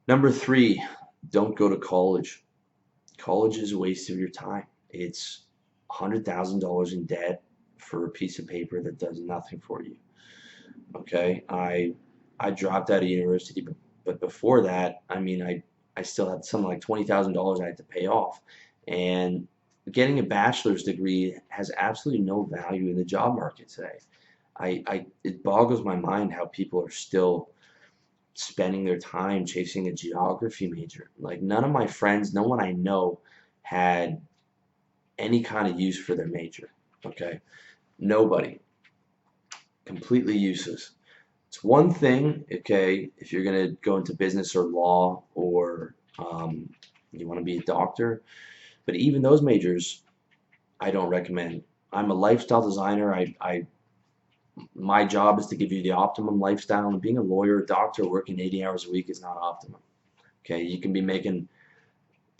Number three, don't go to college. College is a waste of your time. It's $100,000 in debt for a piece of paper that does nothing for you. Okay, I dropped out of university, but before that, I mean, I still had something like $20,000 I had to pay off, and getting a bachelor's degree has absolutely no value in the job market today. It boggles my mind how people are still spending their time chasing a geography major. Like none of my friends, no one I know had any kind of use for their major. Okay, nobody, completely useless. It's one thing, okay, if you're gonna go into business or law or you want to be a doctor, but even those majors, I don't recommend. I'm a lifestyle designer. My job is to give you the optimum lifestyle, and being a lawyer, a doctor, working 80 hours a week is not optimum. Okay, you can be making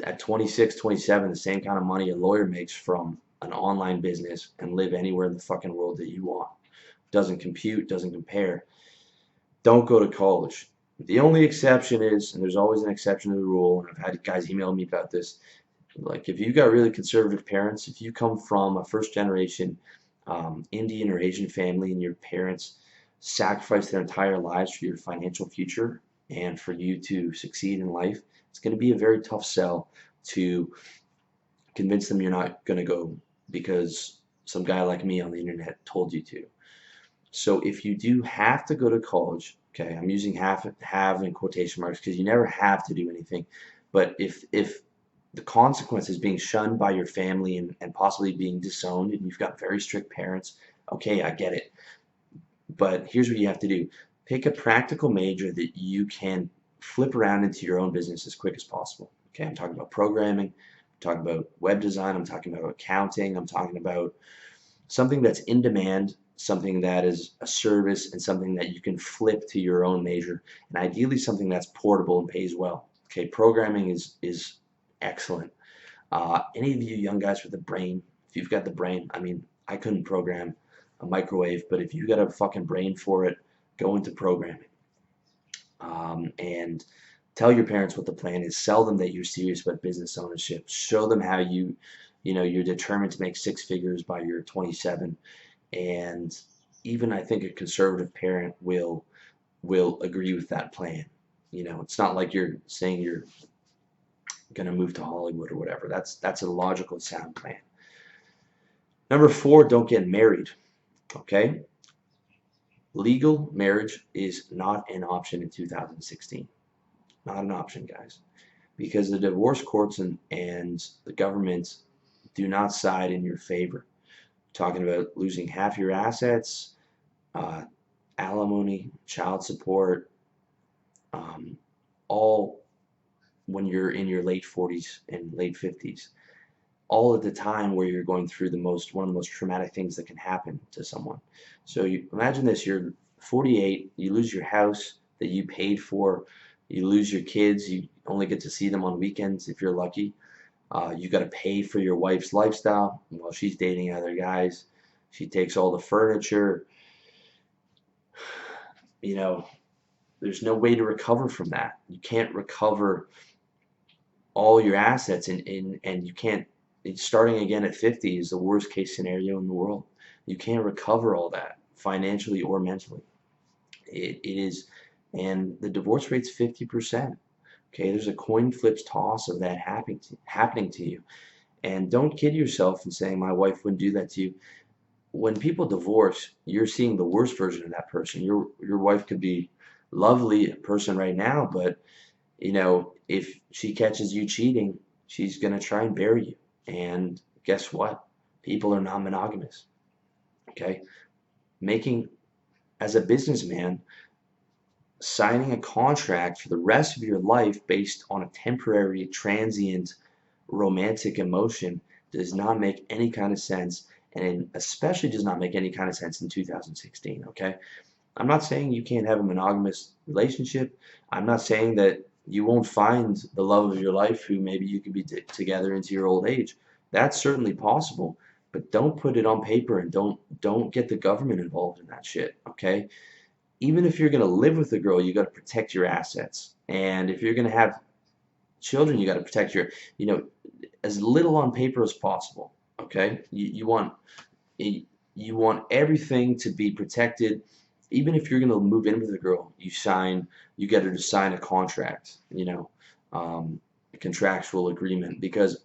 at 26, 27 the same kind of money a lawyer makes from an online business and live anywhere in the fucking world that you want. Doesn't compute, doesn't compare. Don't go to college. The only exception is, and there's always an exception to the rule, and I've had guys email me about this, like if you got really conservative parents, if you come from a first generation Indian or Asian family and your parents sacrificed their entire lives for your financial future and for you to succeed in life, it's going to be a very tough sell to convince them you're not going to go because some guy like me on the internet told you to. So if you do have to go to college, okay, I'm using have in quotation marks because you never have to do anything, but if the consequence is being shunned by your family and possibly being disowned and you've got very strict parents, okay, I get it. But here's what you have to do. Pick a practical major that you can flip around into your own business as quick as possible. Okay, I'm talking about programming, I'm talking about web design, I'm talking about accounting, I'm talking about something that's in demand, something that is a service, and something that you can flip to your own major, and ideally something that's portable and pays well. Okay, programming is excellent. Any of you young guys with a brain, if you've got the brain, I mean, I couldn't program a microwave, but if you got a fucking brain for it, go into programming. And tell your parents what the plan is. Sell them that you're serious about business ownership. Show them how you're determined to make six figures by your 27. And even I think a conservative parent will agree with that plan. It's not like you're saying you're gonna move to Hollywood or whatever. That's a logical, sound plan. Number four, don't get married. Okay, legal marriage is not an option in 2016. Not an option, guys, because the divorce courts and the government do not side in your favor. Talking about losing half your assets, uh, alimony, child support, all when you're in your late 40s and late 50s, all at the time where you're going through one of the most traumatic things that can happen to someone. So imagine this: you're 48, you lose your house that you paid for, you lose your kids, you only get to see them on weekends if you're lucky. You got to pay for your wife's lifestyle while she's dating other guys. She takes all the furniture. You know, there's no way to recover from that. You can't recover all your assets, and you can't. Starting again at 50 is the worst case scenario in the world. You can't recover all that financially or mentally. It is, and the divorce rate's 50%. Okay, there's a coin flips toss of that happening to you. And don't kid yourself in saying my wife wouldn't do that to you. When people divorce, you're seeing the worst version of that person. Your wife could be lovely person right now, but if she catches you cheating, she's gonna try and bury you. And guess what? People are not monogamous. Okay, making as a businessman, signing a contract for the rest of your life based on a temporary, transient, romantic emotion does not make any kind of sense, and especially does not make any kind of sense in 2016. Okay, I'm not saying you can't have a monogamous relationship. I'm not saying that you won't find the love of your life who maybe you could be together into your old age. That's certainly possible, but don't put it on paper and don't get the government involved in that shit. Okay, even if you're going to live with a girl, you got to protect your assets. And if you're going to have children, you got to protect your, you know, as little on paper as possible. Okay, you want everything to be protected. Even if you're going to move in with a girl, you get her to sign a contract, a contractual agreement, because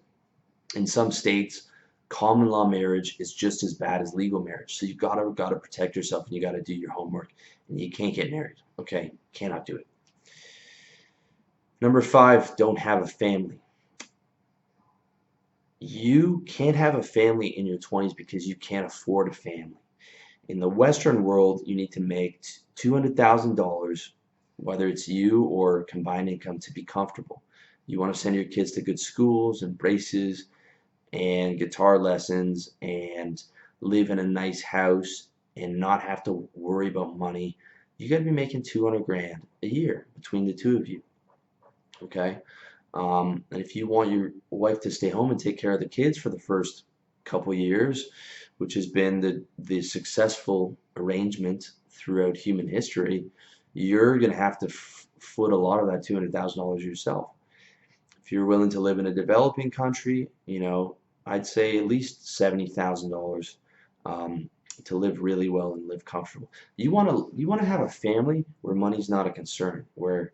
in some states, common law marriage is just as bad as legal marriage. So you gotta protect yourself, and you gotta do your homework, and you can't get married. Okay, cannot do it. Number 5, don't have a family. You can't have a family in your 20s because you can't afford a family. In the Western world, you need to make $200,000, whether it's you or combined income, to be comfortable. You want to send your kids to good schools and braces and guitar lessons and live in a nice house and not have to worry about money. You got to be making 200 grand a year between the two of you. Okay. And if you want your wife to stay home and take care of the kids for the first couple years, which has been the successful arrangement throughout human history, you're going to have to foot a lot of that $200,000 yourself. If you're willing to live in a developing country, I'd say at least $70,000 to live really well and live comfortable. You want to have a family where money's not a concern, where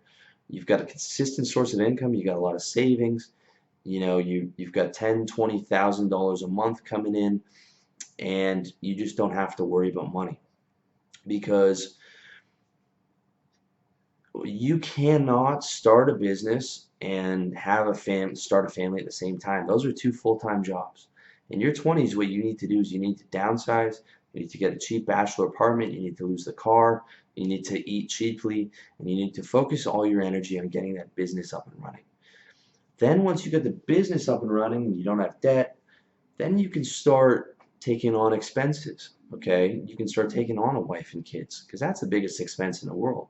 you've got a consistent source of income, you got a lot of savings, you've got $10,000, $20,000 a month coming in, and you just don't have to worry about money, because you cannot start a business and start a family at the same time. Those are two full-time jobs. In your 20s, what you need to do is you need to downsize, you need to get a cheap bachelor apartment, you need to lose the car, you need to eat cheaply, and you need to focus all your energy on getting that business up and running. Then once you get the business up and running and you don't have debt, then you can start taking on expenses, okay? You can start taking on a wife and kids, because that's the biggest expense in the world,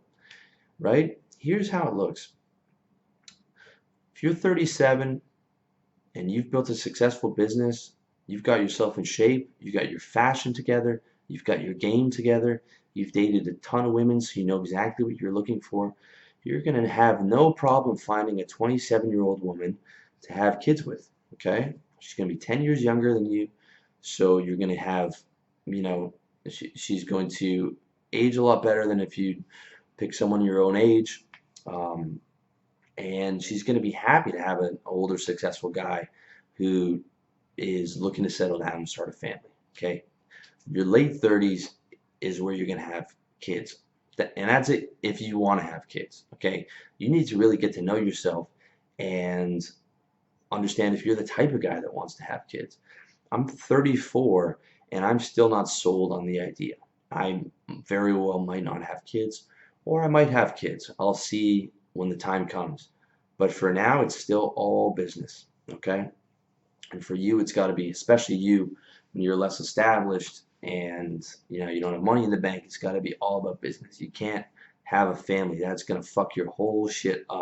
right? Here's how it looks. If you're 37 and you've built a successful business, you've got yourself in shape, you've got your fashion together, you've got your game together, you've dated a ton of women so you know exactly what you're looking for, you're going to have no problem finding a 27-year-old woman to have kids with, okay? She's going to be 10 years younger than you, so you're going to have, she's going to age a lot better than if you pick someone your own age. And she's going to be happy to have an older, successful guy who is looking to settle down and start a family. Okay, your late 30s is where you're going to have kids, and that's it if you want to have kids. Okay, you need to really get to know yourself and understand if you're the type of guy that wants to have kids. I'm 34 and I'm still not sold on the idea. I very well might not have kids, or I might have kids. I'll see when the time comes. But for now, it's still all business, okay? And for you, it's got to be, especially you, when you're less established and you don't have money in the bank, it's got to be all about business. You can't have a family. That's going to fuck your whole shit up.